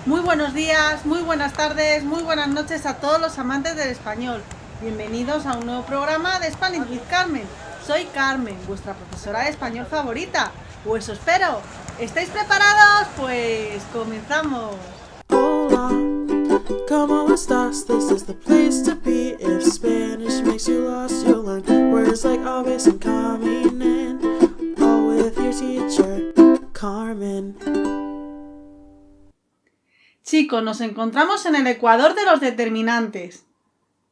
Muy buenos días, muy buenas tardes, muy buenas noches a todos los amantes del español. Bienvenidos a un nuevo programa de Spanish with Carmen. Soy Carmen, vuestra profesora de español favorita. Pues os espero. ¿Estáis preparados? Pues comenzamos. Hola, ¿cómo estás? This is the place to be. If Spanish makes you lost, you'll learn words like always and coming in. All with your teacher, Carmen. Chicos, nos encontramos en el ecuador de los determinantes.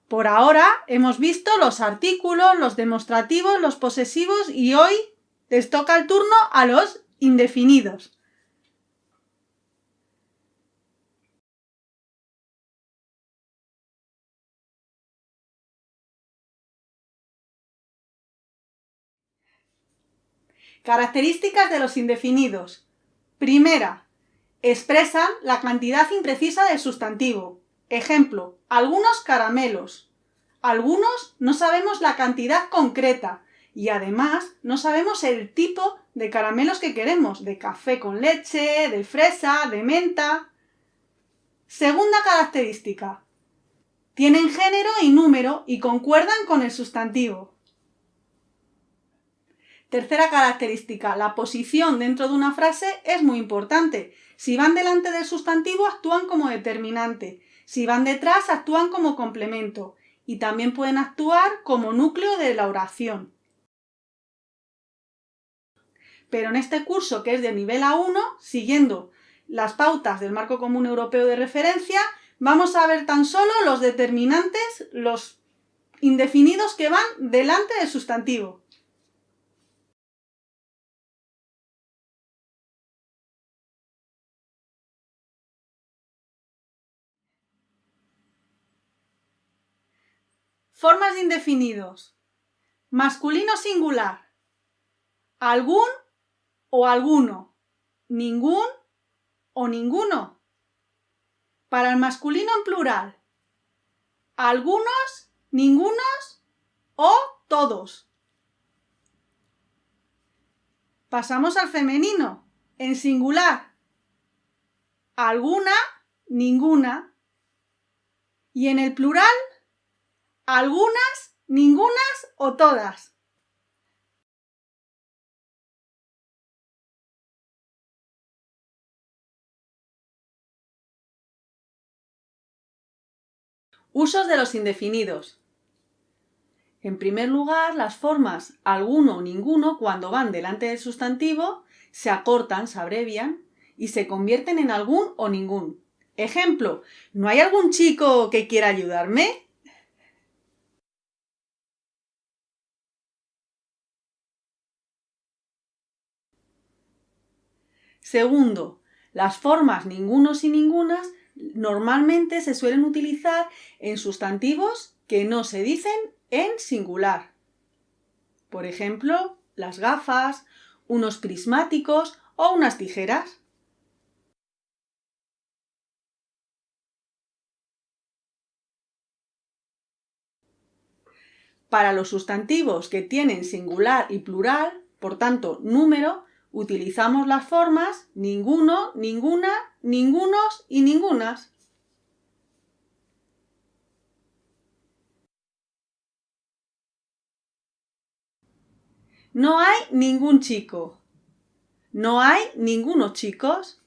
Por ahora hemos visto los artículos, los demostrativos, los posesivos y hoy les toca el turno a los indefinidos. Características de los indefinidos. Primera, expresan la cantidad imprecisa del sustantivo. Ejemplo, algunos caramelos. Algunos no sabemos la cantidad concreta y además no sabemos el tipo de caramelos que queremos, de café con leche, de fresa, de menta. Segunda característica. Tienen género y número y concuerdan con el sustantivo. Tercera característica, la posición dentro de una frase es muy importante. Si van delante del sustantivo actúan como determinante, si van detrás actúan como complemento y también pueden actuar como núcleo de la oración. Pero en este curso, que es de nivel A1, siguiendo las pautas del Marco Común Europeo de Referencia, vamos a ver tan solo los determinantes, los indefinidos que van delante del sustantivo. Formas de indefinidos. Masculino singular. Algún o alguno. Ningún o ninguno. Para el masculino en plural. Algunos, ningunos o todos. Pasamos al femenino. En singular. Alguna, ninguna. Y en el plural. Algunas, ningunas o todas. Usos de los indefinidos. En primer lugar, las formas alguno o ninguno, cuando van delante del sustantivo, se acortan, se abrevian y se convierten en algún o ningún. Ejemplo, ¿no hay algún chico que quiera ayudarme? Segundo, las formas ningunos y ningunas normalmente se suelen utilizar en sustantivos que no se dicen en singular. Por ejemplo, las gafas, unos prismáticos o unas tijeras. Para los sustantivos que tienen singular y plural, por tanto número, utilizamos las formas ninguno, ninguna, ningunos y ningunas. No hay ningún chico. No hay ningunos chicos.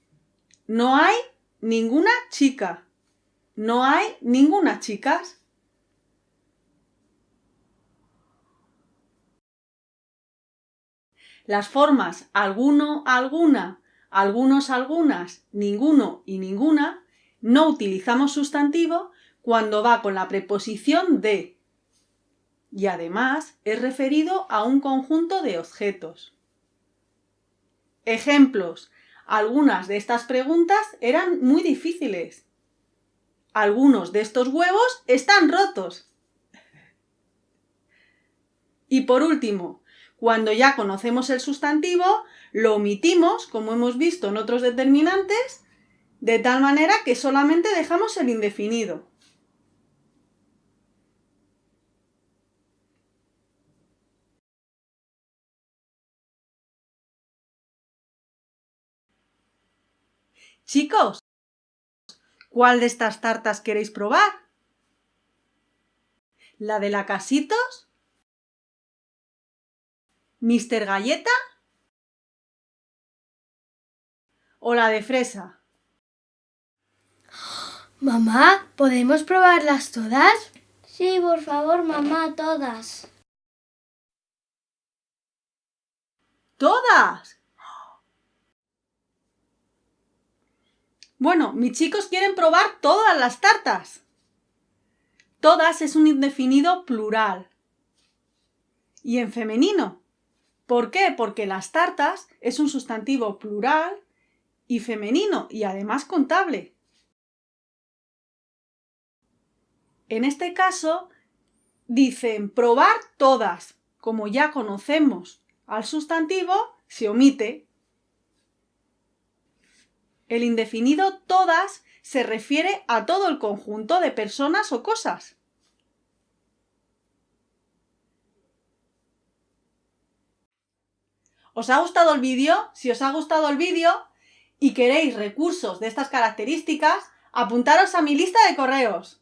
No hay ninguna chica. No hay ninguna chicas. Las formas alguno, alguna, algunos, algunas, ninguno y ninguna no utilizamos sustantivo cuando va con la preposición de y además es referido a un conjunto de objetos. Ejemplos. Algunas de estas preguntas eran muy difíciles. Algunos de estos huevos están rotos. Y por último, cuando ya conocemos el sustantivo, lo omitimos, como hemos visto en otros determinantes, de tal manera que solamente dejamos el indefinido. Chicos, ¿Cuál de estas tartas queréis probar? ¿La de Lacasitos? ¿Mister Galleta? ¿O la de fresa? Mamá, ¿podemos probarlas todas? Sí, por favor, mamá, todas. ¡Todas! Bueno, mis chicos quieren probar todas las tartas. Todas es un indefinido plural. Y en femenino. ¿Por qué? Porque las tartas es un sustantivo plural y femenino y además contable. En este caso, dicen probar todas. Como ya conocemos al sustantivo, se omite. El indefinido todas se refiere a todo el conjunto de personas o cosas. ¿Os ha gustado el vídeo? Si os ha gustado el vídeo y queréis recursos de estas características, apuntaros a mi lista de correos.